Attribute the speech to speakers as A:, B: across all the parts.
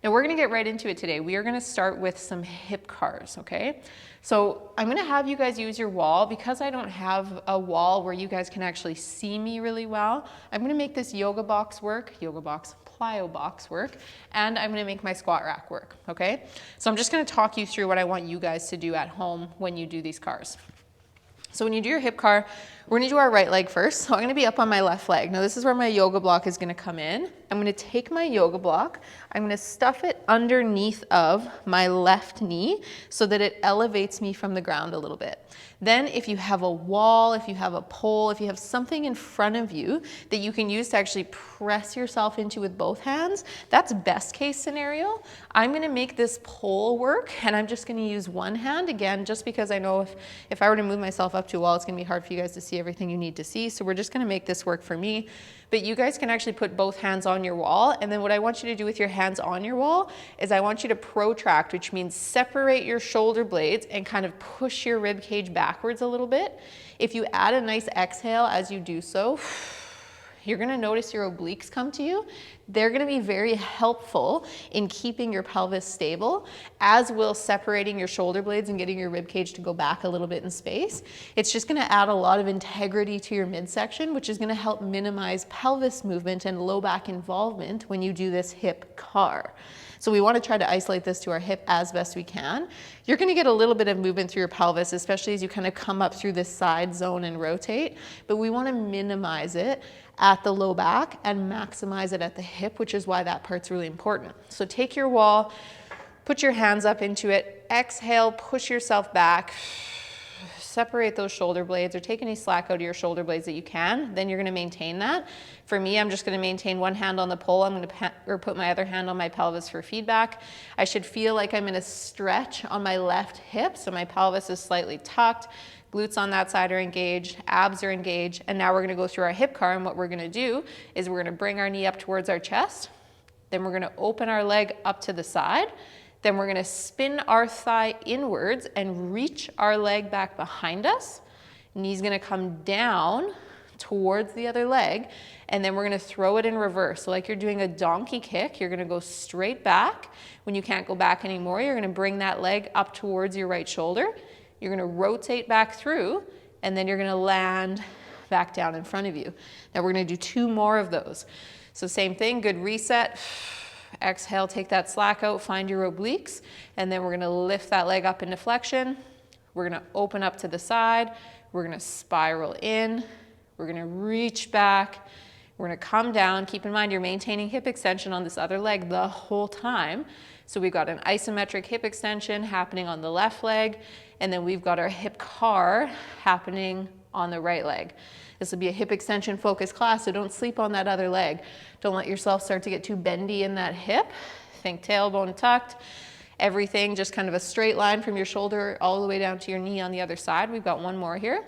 A: Now we're gonna get right into it today. We are gonna start with some hip cars, okay? So I'm gonna have you guys use your wall. Because I don't have a wall where you guys can actually see me really well, I'm gonna make this plyo box work, and I'm gonna make my squat rack work, okay? So I'm just gonna talk you through what I want you guys to do at home when you do these cars. So when you do your hip car, we're gonna do our right leg first. So I'm gonna be up on my left leg. Now this is where my yoga block is gonna come in. I'm gonna take my yoga block, I'm gonna stuff it underneath of my left knee so that it elevates me from the ground a little bit. Then if you have a wall, if you have a pole, if you have something in front of you that you can use to actually press yourself into with both hands, that's best case scenario. I'm gonna make this pole work and I'm just gonna use one hand, again, just because I know if I were to move myself up to a wall, it's gonna be hard for you guys to see everything you need to see. So we're just gonna make this work for me. But you guys can actually put both hands on your wall. And then what I want you to do with your hands on your wall is I want you to protract, which means separate your shoulder blades and kind of push your rib cage backwards a little bit. If you add a nice exhale as you do so, you're gonna notice your obliques come to you. They're gonna be very helpful in keeping your pelvis stable, as will separating your shoulder blades and getting your rib cage to go back a little bit in space. It's just gonna add a lot of integrity to your midsection, which is gonna help minimize pelvis movement and low back involvement when you do this hip car. So we want to try to isolate this to our hip as best we can. You're going to get a little bit of movement through your pelvis, especially as you kind of come up through this side zone and rotate, but we want to minimize it at the low back and maximize it at the hip, which is why that part's really important. So take your wall, put your hands up into it, exhale, push yourself back, separate those shoulder blades or take any slack out of your shoulder blades that you can. Then you're going to maintain that. For me, I'm just going to maintain one hand on the pole. I'm going to put my other hand on my pelvis for feedback. I should feel like I'm in a stretch on my left hip, so my pelvis is slightly tucked. Glutes on that side are engaged, abs are engaged, and now we're going to go through our hip car, and what we're going to do is we're going to bring our knee up towards our chest. Then we're going to open our leg up to the side. Then we're going to spin our thigh inwards and reach our leg back behind us. Knee's going to come down towards the other leg, and then we're going to throw it in reverse. So like you're doing a donkey kick, you're going to go straight back. When you can't go back anymore, you're going to bring that leg up towards your right shoulder. You're going to rotate back through, and then you're going to land back down in front of you. Now we're going to do 2 more of those. So same thing, good reset. Exhale, take that slack out, find your obliques, and then we're gonna lift that leg up into flexion. We're gonna open up to the side. We're gonna spiral in. We're gonna reach back. We're gonna come down. Keep in mind, you're maintaining hip extension on this other leg the whole time. So we've got an isometric hip extension happening on the left leg, and then we've got our hip car happening on the right leg. This will be a hip extension focused class, so don't sleep on that other leg. Don't let yourself start to get too bendy in that hip. Think tailbone tucked. Everything just kind of a straight line from your shoulder all the way down to your knee on the other side. We've got one more here.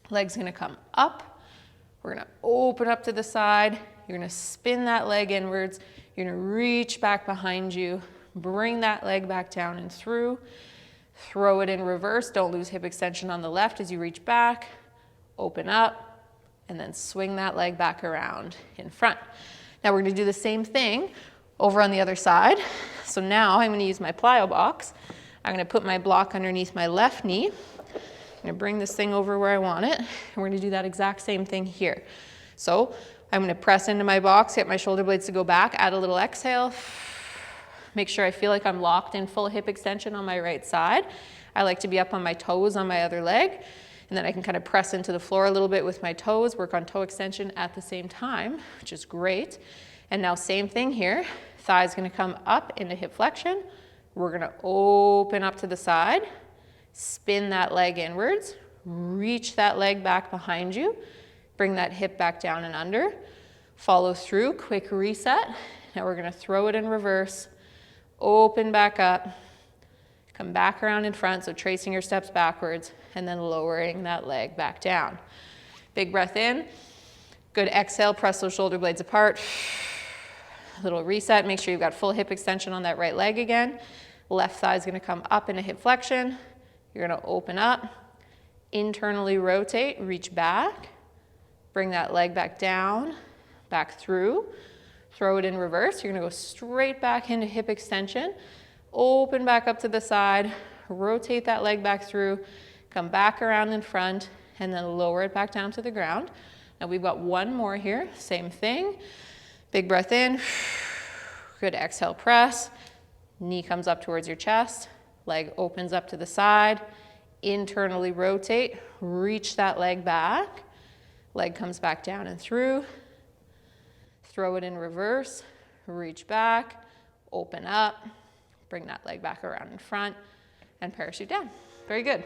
A: Leg's gonna come up. We're gonna open up to the side. You're gonna spin that leg inwards. You're gonna reach back behind you. Bring that leg back down and through. Throw it in reverse. Don't lose hip extension on the left as you reach back. Open up, and then swing that leg back around in front. Now we're going to do the same thing over on the other side. So now I'm going to use my plyo box. I'm going to put my block underneath my left knee. I'm going to bring this thing over where I want it, and we're going to do that exact same thing here. So I'm going to press into my box, get my shoulder blades to go back, add a little exhale. Make sure I feel like I'm locked in full hip extension on my right side. I like to be up on my toes on my other leg. And then I can kind of press into the floor a little bit with my toes, work on toe extension at the same time, which is great. And now same thing here. Thigh's going to come up into hip flexion. We're going to open up to the side, spin that leg inwards, reach that leg back behind you, bring that hip back down and under, follow through, quick reset. Now we're going to throw it in reverse, open back up, come back around in front, so tracing your steps backwards, and then lowering that leg back down. Big breath in. Good exhale, press those shoulder blades apart. Little reset, make sure you've got full hip extension on that right leg again. Left thigh is gonna come up into hip flexion. You're gonna open up, internally rotate, reach back, bring that leg back down, back through, throw it in reverse. You're gonna go straight back into hip extension, open back up to the side, rotate that leg back through, come back around in front, and then lower it back down to the ground. Now we've got one more here, same thing. Big breath in, good exhale, press. Knee comes up towards your chest, leg opens up to the side, internally rotate, reach that leg back, leg comes back down and through, throw it in reverse, reach back, open up, bring that leg back around in front, and parachute down. Very good.